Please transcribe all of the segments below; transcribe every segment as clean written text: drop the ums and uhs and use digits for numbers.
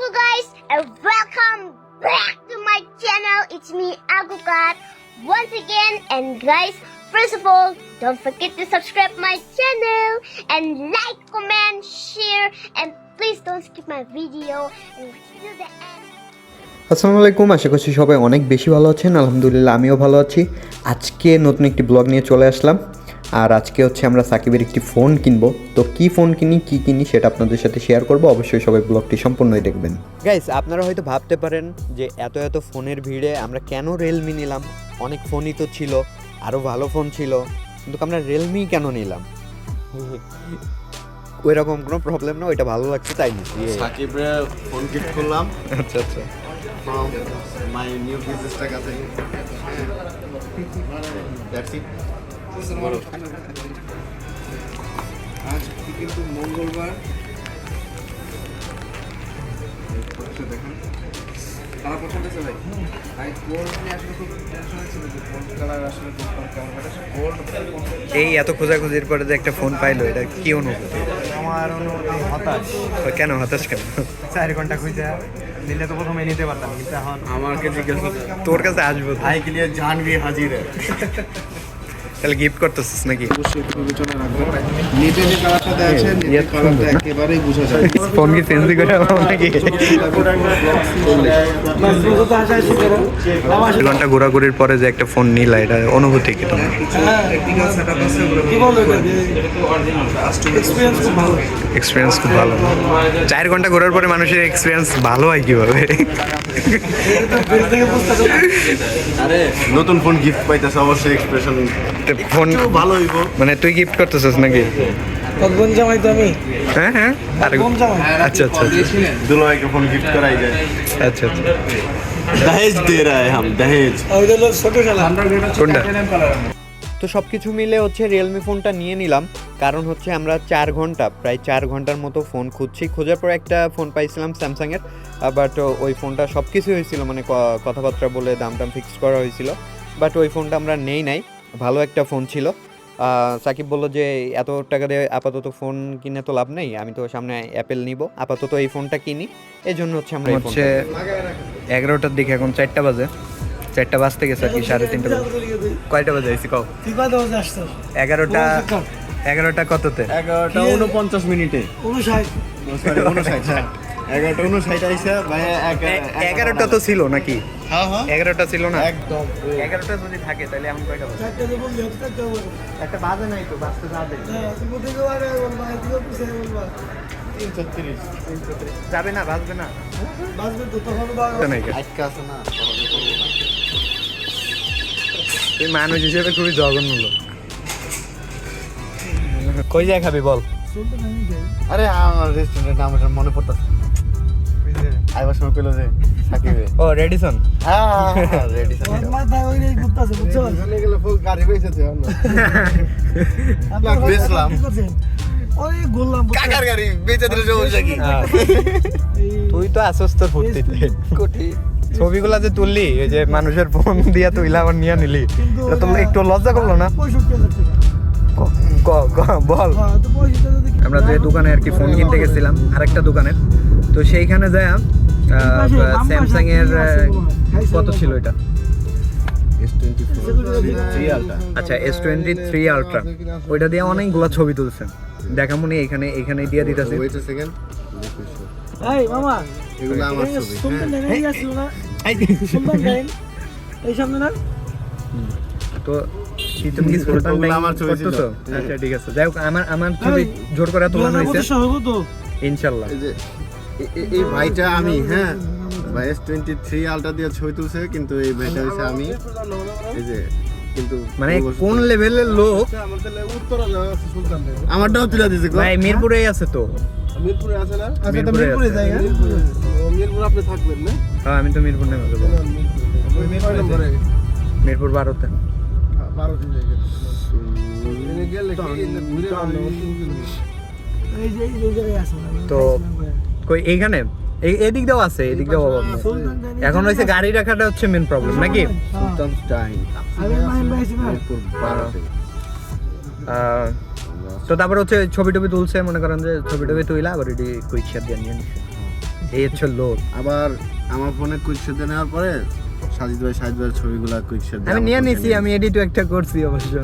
Hello guys and welcome back to my channel. It's me Agukat once again, and guys, first of all, don't forget to subscribe my channel and like, comment, share, and please don't skip my video and watch till the end. আসসালামু আলাইকুম, আশা করছি সবাই অনেক বেশি ভালো আছেন। আলহামদুলিল্লাহ আমিও ভালো আছি। আজকে নতুন একটি ব্লগ নিয়ে চলে আসলাম। আর আজকে হচ্ছে আমরা সাকিবের একটি ফোন কিনবো। তো কী ফোন কিনি সেটা আপনাদের সাথে শেয়ার করব। অবশ্যই সবাই ব্লগটি সম্পূর্ণই দেখবেন। গাইস, আপনারা হয়তো ভাবতে পারেন যে এত ফোনের ভিড়ে আমরা কেন রিয়েলমি নিলাম, অনেক ফোনই তো ছিল, আরও ভালো ফোন ছিল, কিন্তু আমরা রিয়েলমি কেন নিলাম? ওই রকম কোনো প্রবলেম না, ওইটা ভালো লাগছে তাই নিচ্ছি। সাকিবরে ফোন গিফট করলাম আচ্ছা আচ্ছা, from my new business টাকা থেকে। That's it. আজ কিন্তু মঙ্গলবার, দেখেন তারা পছন্দ আছে ভাই। ভাই গোল্ড নিয়ে আসলে খুব টেনশন ছিল যে গোল্ড কালার আসলে কেমন কাটে। গোল্ড এই এত খোঁজাখুঁজির পরে যে একটা ফোন পাইলো, এটা কি অনুভূতি? আমার অনুভূতি হতাশ। কেন হতাশ কেন? 4 ঘন্টা খুঁজে দিলে তো প্রথমে নিতে পারতাম, কিন্তু এখন আমাকে জিজ্ঞেস তোর কাছে আসবো তো। ভাই के लिए जान भी हाजिर है। তাহলে গিফট করতেছিস নাকি? অবশ্যই বিবেচনা রাখবেন। নিচে যে কালারটা দেওয়া আছে, নিচে কালারটা একেবারেই বোঝা যায়। ফোন কি চেঞ্জ করে আনবো নাকি? 2 ঘন্টা ঘোরাঘুরির পরে যে একটা ফোন নিলা, এটা অনুভূতি কি তোমার? টেকনিক্যাল সেটআপ আছে, এক্সপিরিয়েন্স খুব ভালো। 4 ঘন্টা ঘোরার পরে মানুষের এক্সপিরিয়েন্স ভালো হয় কিভাবে? আরে নতুন ফোন গিফট পাইতেছে, অবশ্যই এক্সপ্রেশন ফোন ভালো হইব। মানে তুই গিফট করতেছিস নাকি? কতক্ষণ জামাই তো আমি হ্যাঁ আরে আচ্ছা আচ্ছা দুলাভাইকে ফোন গিফট করাই যায়। আচ্ছা আচ্ছা। दहेज दे रहा है हम, दहेज। কোনটা? তো সব কিছু মিলে হচ্ছে রিয়েলমি ফোনটা নিয়ে নিলাম, কারণ হচ্ছে আমরা 4 ঘন্টা, প্রায় 4 ঘন্টার মতো ফোন খুঁজছি। খোঁজার পর একটা ফোন পাইছিলাম স্যামসাংয়ের, বাট ওই ফোনটা সব কিছু হয়েছিল, মানে কথাবার্তা বলে দাম ফিক্স করা হয়েছিল, বাট ওই ফোনটা আমরা নেই নাই। ভালো একটা ফোন ছিল। সাকিব বললো যে এত টাকা দিয়ে আপাতত ফোন কিনে তো লাভ নেই, আমি তো সামনে অ্যাপেল নিব, আপাতত এই ফোনটা কিনি। এই জন্য হচ্ছে আমরা হচ্ছে 11টার দিকে, এখন 4টা বাজে, 4টা বাজতে গেছে আর কি, 3:30 বাজে। কয়টা বাজে আইসি কও? 11টা কততে? 11:49 মিনিটে। 11:59 আইসা ভাই। 11টা তো ছিল নাকি? হ্যাঁ 11টা ছিল না একদম। 11টা যদি থাকে তাহলে এখন কয়টা বাজে? একটা বাজে নাই তো, বাজতে যাবে। 3:36 যাবে না, বাজবে না। আজকে আছে না, সহজে করবো না। তুই মানুষ হিসেবে খুবই জঘন্য লোক। কই যায় খাবি বল? আরে আমার রেস্টুরেন্টের নাম এটা মনে পড়তেছে। আইবার সময় পেলো যে সাকিবে। ও রেডিসন। হ্যাঁ রেডিসন। চলে গেল ফুল গাড়ি বেচেছে আমরা। বেচলাম। কাকার গাড়ি বেচে দিলে সমস্যা কি? তুই তো আসস তোর ফুর্তিতে। ছবিগুলা যে তুললি, এই যে মানুষের ফোন দিয়া তুইলা আবার নিয়ে নিলি, এটা তো একটু লজ্জা করলো না? বল। আমরা যে দোকানে আর কি ফোন কিনতে গেছিলাম, আরেকটা দোকানের, তো সেইখানে যায় স্যামসাং এর কত ছিল এটা? আচ্ছা S23 আলট্রা, ওইটা দিয়ে অনেকগুলা ছবি তুলছেন। দেখামুনি এখানে দিয়ে দিতেছে। এই মামা, এগুলো আমার ছবি। এই সামনে না তো তুমি কি সুলতান ব্যাংক আমার ছবি ছিল। করতেছো? আচ্ছা ঠিক আছে, যাই হোক, আমার ছবি জোর করে তোলানো হয়েছে ইনশাল্লাহ। এই যে এই ভাইটা আমি, হ্যাঁ ভাই S23 আলট্রা দিয়ে ছবি তুলছে, কিন্তু এই ভাইটা হচ্ছে আমি। এই যে কিন্তু মানে কোন লেভেলের লোক? আমারটাও তুলে দিয়েছে। ভাই মিরপুরেই আছে তো। মিরপুরে আছে না? আচ্ছা তো মিরপুরে জায়গা। মিরপুর আপনি থাকবেন না? হ্যাঁ আমি তো মিরপুর নেমে যাবো। মিরপুর 12তে। তো কই এইখানে এদিক দাও আছে, এদিক দাও অভাব নেই। এখন হচ্ছে গাড়ি রাখাটা হচ্ছে মেন প্রবলেম নাকি? সুলতান টাইম মিরপুর 12তে। তো তারপর হচ্ছে ছবি টবি তুলছে, মনে করেন যে ছবি টবি তুইলা আবার এটি কুইক শেয়ার দিয়ে নিয়ে নিচ্ছে। এই হচ্ছে লোক। আবার আমার ফোনে কুইক শেয়ার নেওয়ার পরে সাজিদ ভাইয়ের ছবিগুলা কুইক শেয়ার আমি নিয়ে নিছি, আমি এডিটও একটা করছি অবশ্য।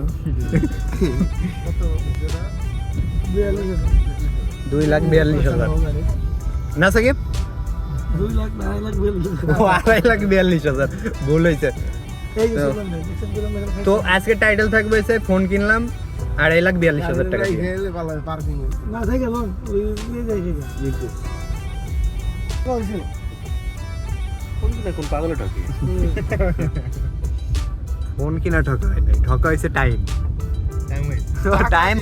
2,42,000 না সাকিব? 2,42,000 ভুল হয়েছে। তো আজকে টাইটেল থাকবে হচ্ছে ফোন কিনলাম 2,42,000 টাকা দিয়ে। ফোন কিনা ঠকা হয় নাই, ঠকা হয়েছে টাইম। টাইম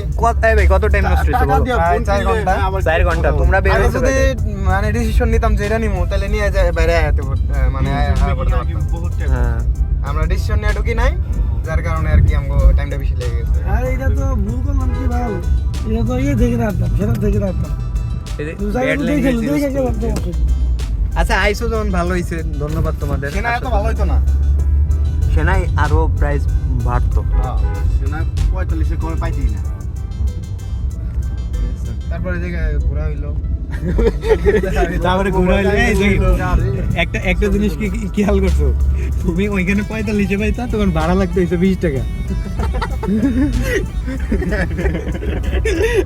কত টাইম নষ্ট হয়েছে বলো? 4 ঘন্টা। তোমরা বের হয়েছো যদি মানে ডিসিশন নিতাম যে এটা নিমু তাহলে নিয়ে যায় বাইরে আয়াতে মানে হ্যাঁ আমরা ডিসিশন নিয়ে ঢুকি নাই, যার কারণে আর কি আমগো টাইমটা বেশি লেগে গেছে। আর এটা তো ভুল করলাম কি ভাই, এটা তো ইয়ে দেখে রাখতাম, সেটা দেখে রাখতাম। আচ্ছা আইসো যখন ভালো হয়েছে, ধন্যবাদ তোমাদের। সেনা এত ভালো হইতো না, সেনাই আরো প্রাইস বাড়তো। সেনা 45 কমে পাইতেই না। তারপরে দেখে ঘোরা হইলো। তারপরে ঘুরে একটা জিনিস কি খেয়াল করছো তুমি? ওইখানে 45 পাইতা, তখন ভাড়া লাগতো 20 টাকা।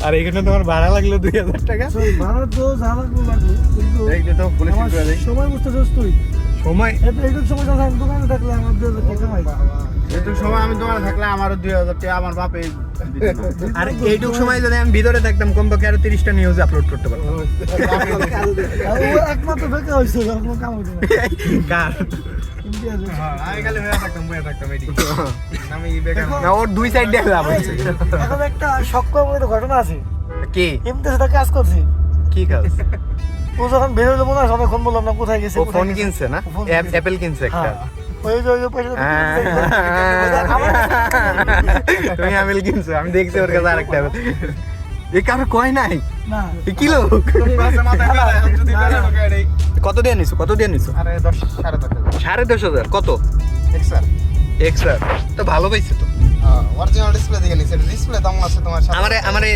আর এখানে তোমার ভাড়া লাগলো 2,000 টাকা। ভাড়া তো যা লাগলো কিন্তু তো পুলিশ আমার করে দেয়। সময় বুঝতে দোস্তই সময় এইটুকু সময় যখন আমি দোকানে থাকলে আমার 2,000 টাকা পাই। এটুকু সময় আমি দোকানে থাকলে আমারও 2,000 টাকা আমার বাপে দিত না। আর এইটুকু সময় যদি আমি ভিতরে থাকতাম কমপক্ষে আরো 30টা নিউজ আপলোড করতে পারতাম। আর ও একমাত্র বেকার হয়েছে, আর কোনো কাম হইতো না। কার? ইমতিয়াজ হয়েছে। আমি খালি হয়ে থাকতাম, বয়ে থাকতাম এটি। আমি বেকার না, ওর দুই সাইড দিয়ে লাভ হয়েছে। এখন একটা শক্কর ঘটনা আছে, কি ইমতিয়াজ একটা কাজ করছি। কি কাজ? ও যখন বের হইলো মনে হয় অনেকক্ষণ বললাম না কোথায় গেছে। ও ফোন কিনছে না, ফোন অ্যাপেল কিনছে একটা। ওই যে পয়সা তুমি অ্যাপেল কিনছো, আমি দেখছি ওর কাছে আরেকটা অ্যাপেল। এই কারো কয় নাই না কি লোক? মাথায় ফেলে, যদি ফেলে ঢোকে এটাই। কত দিয়ে নিছো? কত দিয়ে নিছো? আরে 10 10.5 10,500 কত এক্সট্রা এক্সট্রা? তো ভালো পাইছে তো। অরিজিনাল ডিসপ্লে দেখে নিছে, ডিসপ্লে দাম আছে তোমার সাথে। আমারে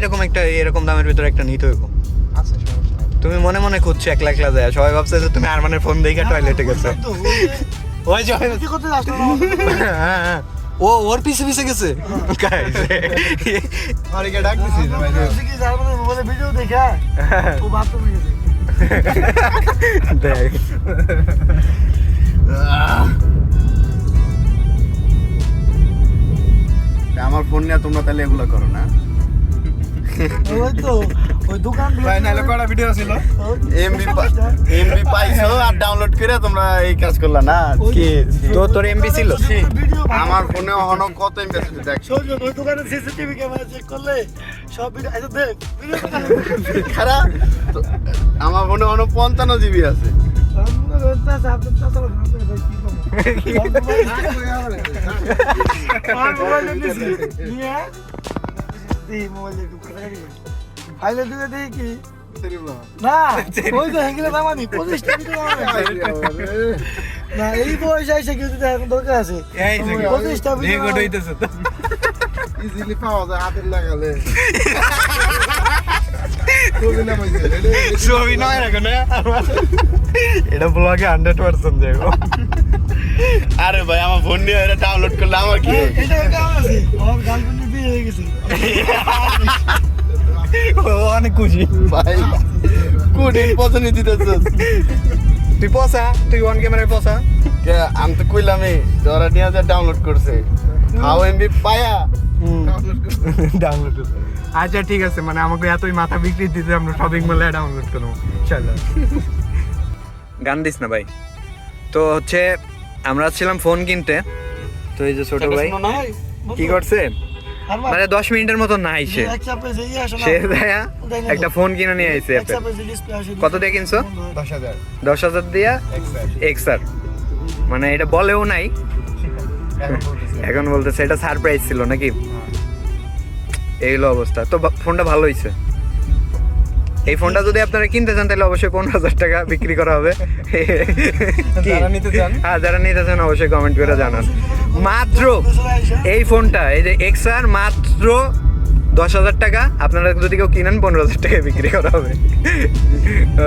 এরকম দামের ভিতরে একটা নিতে হইব। আচ্ছা সমস্যা নাই। তুমি মনে মনে খুঁজছো একলা একলা যায়, সবাই ভাবছে যে তুমি আরমানের ফোন দেখে টয়লেটে গেছো। ওই যে কি করতে আসলো না হ্যাঁ, হ্যাঁ। ও ওর পিছে পিছে গেছে। আরেকে ডাক দিছি ভাই। কি জানো মোবাইলে ভিডিও দেখা ও বাথরুমে গেছে। দেখ আমার ফোন নিয়ে তোমরা তাহলে এগুলো করো না? ওই তো ওই দোকান ভাই নাইলে কয়টা ভিডিও ছিল? এমবি পাইছো আর ডাউনলোড করে তোমরা এই কাজ করলা না? কি তোর এমবি ছিল? ভিডিও আমার ফোনে হনো কত এমবি আছে দেখ। সহজ ওই দোকানে সিসিটিভি ক্যামেরা চেক করলে সব ভিডিও আচ্ছা দেখ ভিডিও খারাপ তো, আমার ফোনে হনো 55 জিবি আছে। ফাইলে দিকে দেখি কি না ওই তো হ্যাঙ্গেলে দামানি 25টা ভিডিও না এই পয়সা এসে কেউ যদি এখন দরকার আছে 25টা ভিডিও হইতেছে তো। ইজিলি পাওয়া যায় হাতের লাগালে। ছবি নামাইছে ছবি নয় এখন এটা ব্লগে 100% যাবে। আরে ভাই আমার ফোন নিয়ে এটা ডাউনলোড করলে আমার কি? এটা কেমন আছে আমার গার্লফ্রেন্ড বিয়ে হয়ে গেছে ও অনেক খুশি ভাই কোডিং পছন্দ দিতেছস তুই পসা, তুই ওয়ান ক্যামেরায় পসা। কে আমি তো কইলামই যারা নিয়ে যা ডাউনলোড করছে হাউ এমবি পায়া ডাউনলোড আচ্ছা ঠিক আছে, মানে আমাকে এতই মাথা বিক্রি দিতে আমরা শপিং মলে ডাউনলোড করবো ইনশাআল্লাহ। গান দিস না ভাই। তো হচ্ছে আমরা ছিলাম ফোন কিনতে, তো এই যে ছোট ভাই কি করছে মানে 10 মিনিটের মতো নাই সে দেয়া একটা ফোন কিনে নিয়ে আইছে। কত দিয়ে কিনছো? 10,000 10,000 দিয়া এক্সআর, মানে এটা বলেও নাই এখন বলতেছে এটা সারপ্রাইজ ছিল নাকি? এই হলো অবস্থা। তো ফোনটা ভালো হয়েছে। এই ফোনটা যদি আপনারা কিনতে চান তাহলে অবশ্যই 15,000 টাকা বিক্রি করা হবে। যারা নিতে চান, হ্যাঁ যারা নিতে চান অবশ্যই কমেন্ট করে জানান। মাত্র এই ফোনটা এই যে এক্সআর মাত্র 10,000 টাকা, আপনারা যদি কেউ কিনেন 15,000 টাকায় বিক্রি করা হবে।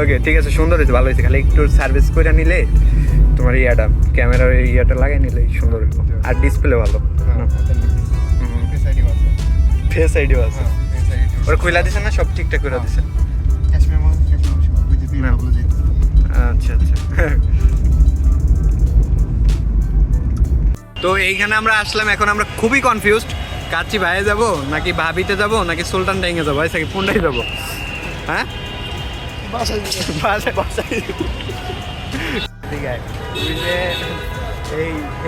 ওকে ঠিক আছে, সুন্দর হয়েছে, ভালো হয়েছে। খালি একটু সার্ভিস করে নিলে তোমার ইয়াটা, ক্যামেরার ইয়াটা লাগাই নিলে সুন্দর হইব। আর ডিসপ্লে ভালো, ফেস আইডিও আছে। ওরা খুলে দিছেন না, সব ঠিকঠাক করে দিছেন? আচ্ছা আচ্ছা। তো এইখানে আমরা আসলাম, এখন আমরা খুবই কনফিউজড, কাচ্চি ভাইয়ে যাবো নাকি ভাবিতে যাবো নাকি সুলতান ডাইঙে যাবো, আচ্ছা কি কোনটাই যাবো? হ্যাঁ বাসায় ঠিক আছে। তুই যে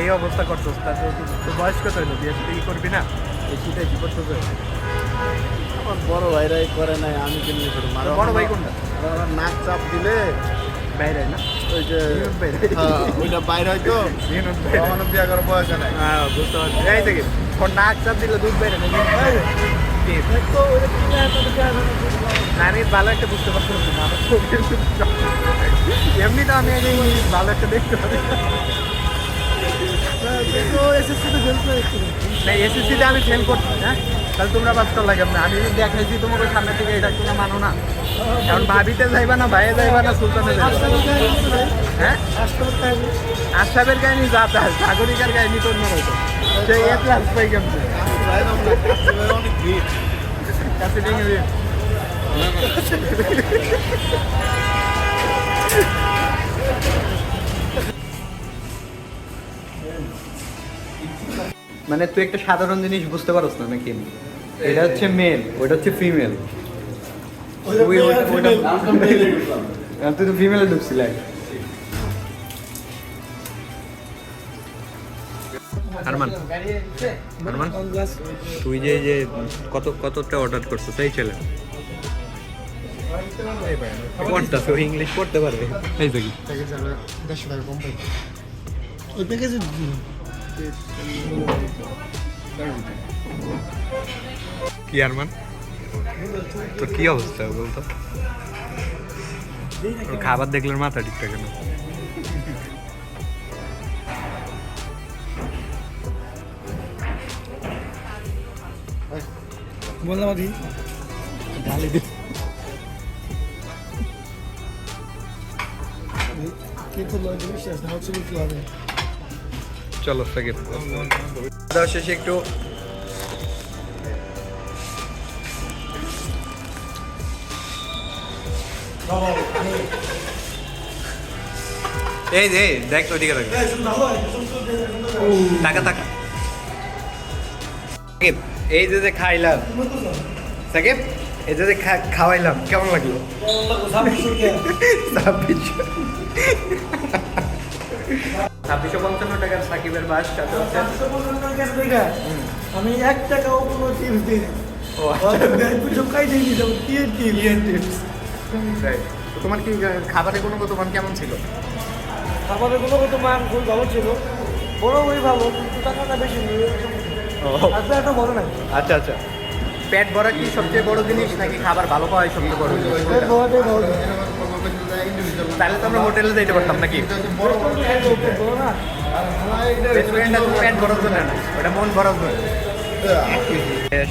এই অবস্থা করছোস, তার তো বয়স কত হইলো, বিয়ে তুই করবি না? এই শীতে কি করতে হবে? আমার বড় ভাইরাই করে নাই, আমি কেমনি করবো? বড় ভাই কোনটা? নাক চাপ দিলে বাইরে না, ওই যে ওইটা বাইরে হয়তো কখনো বিয়ে করার বয়স নাই। হ্যাঁ বুঝতে পারছি। এই থেকে নাক চাপ দিলে দুধ বাইরে নাকি? আমি ভালো একটা বুঝতে পারছি না, এমনি তো আমি ভালো একটা দেখতে পারি না। এসএসসিতে আমি ফেল করছি, হ্যাঁ তাহলে তোমরা বাঁচতে লাগে না। আমি যদি দেখাইছি তোমাকে সামনের থেকে, এটা তোমরা মানো না। কারণ ভাবিতে যাইবা না, ভাইয়ে যাইবা না, সুলতানে যাইবা। হ্যাঁ আশরাফের কাহিনী যা তা, সাগরিকার কাহিনী তোর মনে হতো সেই এ ক্লাস পাই কেমন অনেক ভিড়। কাছে ভেঙে দিয়ে মানে তুই একটা সাধারণ জিনিস বুঝতে পারছ না নাকি? এটা হচ্ছে মেল, ওইটা হচ্ছে ফিমেল। তুই তো ফিমেলে ঢুকছিল। আরমান আরমান তুই যে কতটা অর্ডার করছো তাই ছেলে কোনটা? তো ইংলিশ পড়তে পারবে এই দেখি ওই প্যাকেজে কি আরমান তোর কি অবস্থা বলতো? খাবার দেখলে মাথা ঠিকঠাক কেন? বললাম আদি ঢালি দি কিন্তু লগে বিশ্বাস না হচ্ছে কি হবে। চলো সাকিব দাও শেষে একটু এই যে দেখ তো দিকে টাকা টাকা সাকিব এই যে খাইলাম, সাকিব এই যে খাওয়াইলাম কেমন লাগলো? 2650 টাকার সাকিবের বাস সাথে হচ্ছে আমি 1 টাকাও কোনো টিপস দিই না। ঢুকাই দিই টিপস। তোমার কি খাবারের গুণগত মান কেমন ছিল? খাবারের গুণগত মান খুবই ভালো ছিল, বড় ওই ভালো কিন্তু টাকাটা বেশি নেই। আচ্ছা একটা বড় নাই। আচ্ছা আচ্ছা, পেট ভরা কি সবচেয়ে বড় জিনিস নাকি খাবার ভালো পাওয়াই সবচেয়ে বড় জিনিস? পেট ভরাটাই ভালো। তাহলে তো আমরা হোটেলে যেতে পারতাম নাকি? বড় না রেস্টুরেন্টটা তো পেট ভরার জন্য না, ওটা মন ভরার জন্য।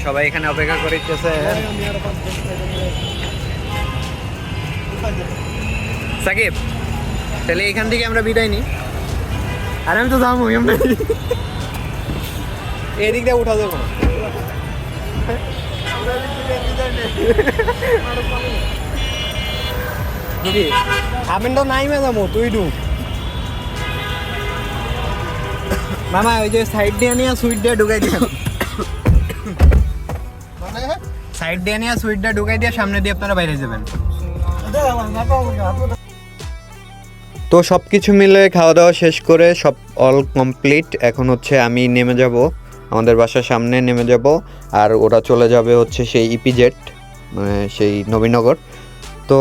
সবাই এখানে অপেক্ষা করতেছে। সাকিব তাহলে এখান থেকে আমরা বিদায় নিই। আর আমি তো যাবো এমনি, এদিক দিয়ে উঠা যাবো না। দিদি আমি তো নাইমে যাবো, তুই ডু মামা ওই যে সাইড দিয়ে নিয়ে সুইট দিয়ে ঢুকাই দিয়ে, সাইড দিয়ে নিয়ে সুইট দিয়ে ঢুকাই দিয়ে সামনে দিয়ে আপনারা বাইরে যাবেন। তো সব কিছু মিলে খাওয়া দাওয়া শেষ করে সব অল কমপ্লিট। এখন হচ্ছে আমি নেমে যাব, আমাদের বাসার সামনে নেমে যাব, আর ওরা চলে যাবে হচ্ছে সেই ইপিজেড, মানে সেই নবীনগর। তো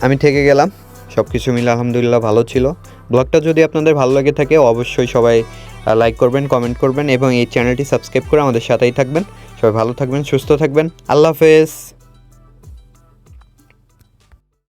আমি থেকে গেলাম, সব কিছু মিলে আলহামদুলিল্লাহ ভালো ছিল। ব্লগটা যদি আপনাদের ভালো লাগে থাকে অবশ্যই সবাই লাইক করবেন, কমেন্ট করবেন এবং এই চ্যানেলটি সাবস্ক্রাইব করে আমাদের সাথেই থাকবেন। সবাই ভালো থাকবেন, সুস্থ থাকবেন, আল্লাহ হাফেজ।